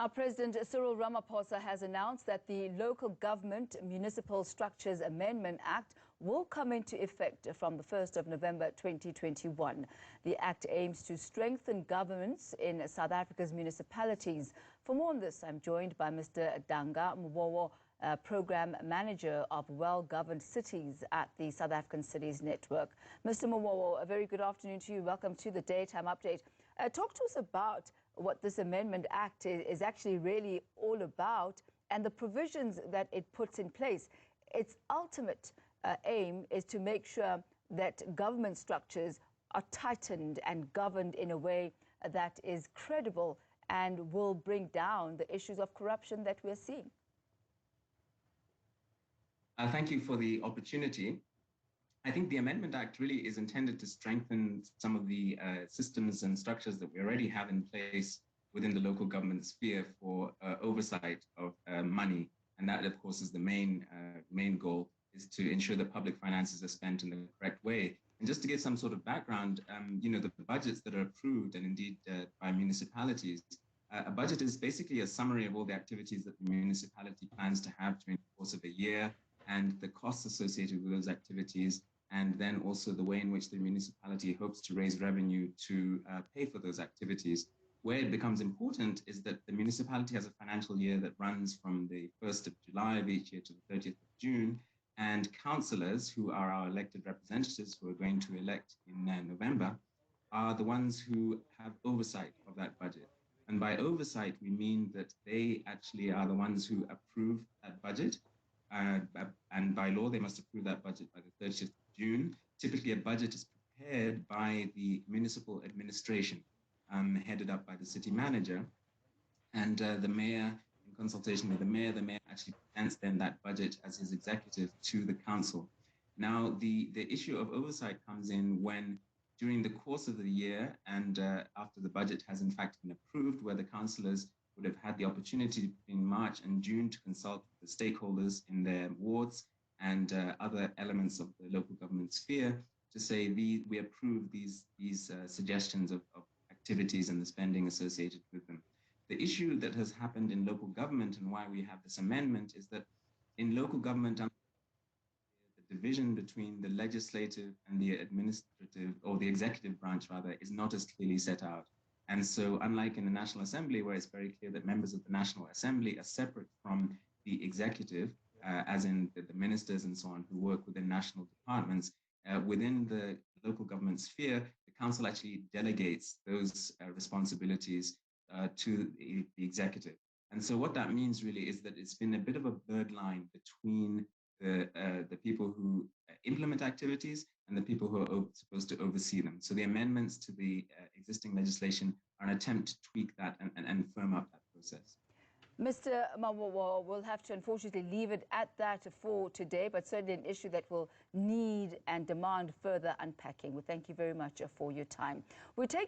Now, President Cyril Ramaphosa has announced that the Local Government Municipal Structures Amendment Act will come into effect from the 1st of November 2021. The act aims to strengthen governance in South Africa's municipalities. For more on this, I'm joined by Mr. Danga Mughogho, Program Manager of Well-Governed Cities at the South African Cities Network. Mr. Mughogho, a very good afternoon to you. Welcome to the Daytime Update. Talk to us about what this Amendment Act is actually really all about and the provisions that it puts in place. Its ultimate aim is to make sure that government structures are tightened and governed in a way that is credible and will bring down the issues of corruption that we're seeing. Thank you for the opportunity. I think the Amendment Act really is intended to strengthen some of the systems and structures that we already have in place within the local government sphere for oversight of money. And that, of course, is the main goal, is to ensure that public finances are spent in the correct way. And just to give some sort of background, the budgets that are approved and indeed by municipalities, a budget is basically a summary of all the activities that the municipality plans to have during the course of a year, and the costs associated with those activities, and then also the way in which the municipality hopes to raise revenue to pay for those activities. Where it becomes important is that the municipality has a financial year that runs from the 1st of July of each year to the 30th of June, and councillors, who are our elected representatives who are going to elect in November, are the ones who have oversight of that budget. And by oversight, we mean that they actually are the ones who approve that budget. And by law, they must approve that budget by the 30th of June. Typically, a budget is prepared by the municipal administration, headed up by the city manager. And the mayor, in consultation with the mayor actually presents then that budget as his executive to the council. Now, the issue of oversight comes in when, during the course of the year and after the budget has in fact been approved, where the councillors would have had the opportunity between March and June to consult with the stakeholders in their wards and other elements of the local government sphere to say we approve these suggestions of activities and the spending associated with them. The issue that has happened in local government and why we have this amendment is that in local government, the division between the legislative and the administrative, or the executive branch rather, is not as clearly set out. And so unlike in the National Assembly, where it's very clear that members of the National Assembly are separate from the executive, as in the ministers and so on, who work within national departments, within the local government sphere, the council actually delegates those responsibilities to the executive. And so what that means really is that it's been a bit of a blurred line between the people who implement activities and the people who are supposed to oversee them. So the amendments to the existing legislation are an attempt to tweak that and firm up that process. Mr. Mughogho, we'll have to unfortunately leave it at that for today, but certainly an issue that will need and demand further unpacking. We thank you very much for your time. We're taking